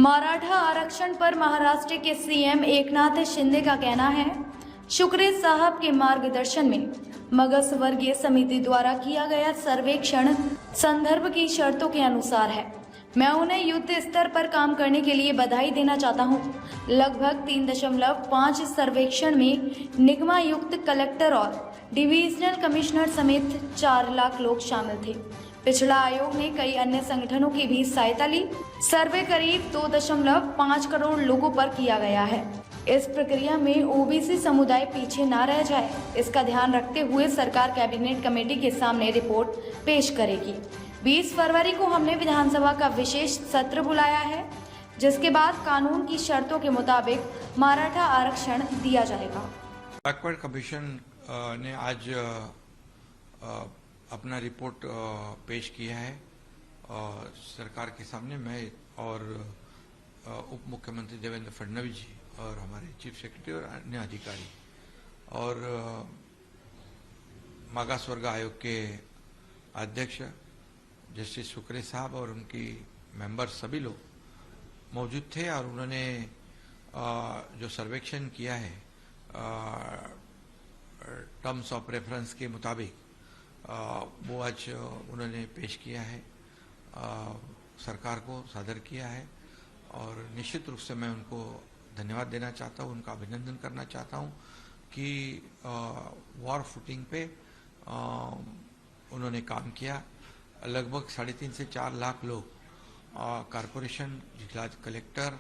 मराठा आरक्षण पर महाराष्ट्र के सीएम एकनाथ शिंदे का कहना है, शुक्रे साहब के मार्गदर्शन में मगध वर्गीय समिति द्वारा किया गया सर्वेक्षण संदर्भ की शर्तों के अनुसार है। मैं उन्हें युद्ध स्तर पर काम करने के लिए बधाई देना चाहता हूं। लगभग 3.5 सर्वेक्षण में निगमा युक्त कलेक्टर और डिविजनल कमिश्नर समेत 4 लाख लोग शामिल थे। पिछड़ा आयोग ने कई अन्य संगठनों की भी सहायता ली। सर्वे करीब 2.5 करोड़ लोगों पर किया गया है। इस प्रक्रिया में ओबीसी समुदाय पीछे ना रह जाए, इसका ध्यान रखते हुए सरकार कैबिनेट कमेटी के सामने रिपोर्ट पेश करेगी। 20 फरवरी को हमने विधानसभा का विशेष सत्र बुलाया है, जिसके बाद कानून की शर्तों के मुताबिक मराठा आरक्षण दिया जाएगा। बैकवर्ड कमीशन ने आज अपना रिपोर्ट पेश किया है सरकार के सामने। मैं और उप मुख्यमंत्री देवेंद्र फडणवीस जी और हमारे चीफ सेक्रेटरी और अन्य अधिकारी और मागास वर्ग आयोग के अध्यक्ष जस्टिस शुक्रे साहब और उनकी मेंबर सभी लोग मौजूद थे और उन्होंने जो सर्वेक्षण किया है टर्म्स ऑफ रेफरेंस के मुताबिक वो आज उन्होंने पेश किया है, सरकार को सादर किया है और निश्चित रूप से मैं उनको धन्यवाद देना चाहता हूँ, उनका अभिनंदन करना चाहता हूँ कि वॉर फुटिंग पे उन्होंने काम किया। लगभग 3.5 से 4 लाख लोग कॉरपोरेशन, जिला कलेक्टर,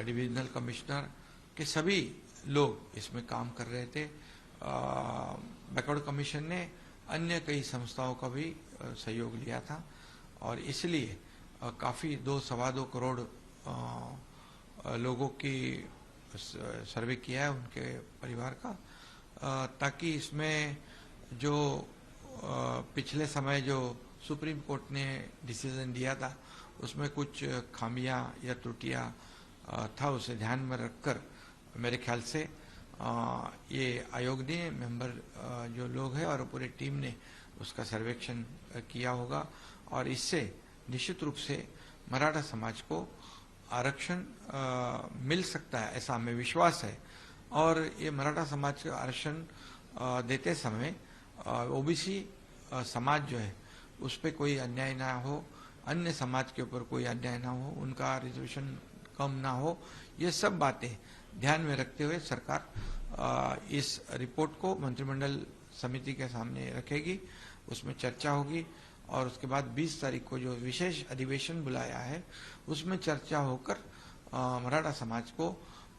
डिविजनल कमिश्नर के सभी लोग इसमें काम कर रहे थे। बैकवर्ड कमीशन ने अन्य कई संस्थाओं का भी सहयोग लिया था और इसलिए काफ़ी 2-2.25 करोड़ लोगों की सर्वे किया है, उनके परिवार का, ताकि इसमें जो पिछले समय जो सुप्रीम कोर्ट ने डिसीजन दिया था उसमें कुछ खामियां या त्रुटियां था, उसे ध्यान में रखकर मेरे ख्याल से ये आयोग ने मेंबर जो लोग हैं और पूरी टीम ने उसका सर्वेक्षण किया होगा और इससे निश्चित रूप से मराठा समाज को आरक्षण मिल सकता है, ऐसा हमें विश्वास है। और ये मराठा समाज का आरक्षण देते समय ओबीसी समाज जो है उस पर कोई अन्याय ना हो, अन्य समाज के ऊपर कोई अन्याय ना हो, उनका रिजर्वेशन कम ना हो, ये सब बातें ध्यान में रखते हुए सरकार इस रिपोर्ट को मंत्रिमंडल समिति के सामने रखेगी, उसमें चर्चा होगी और उसके बाद 20 तारीख को जो विशेष अधिवेशन बुलाया है उसमें चर्चा होकर मराठा समाज को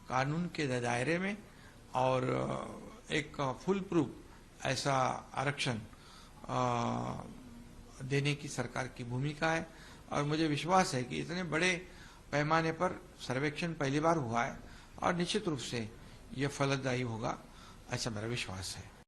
कानून के दायरे में और एक फुल प्रूफ ऐसा आरक्षण देने की सरकार की भूमिका है। और मुझे विश्वास है कि इतने बड़े पैमाने पर सर्वेक्षण पहली बार हुआ है और निश्चित रूप से यह फलदायी होगा, ऐसा मेरा विश्वास है।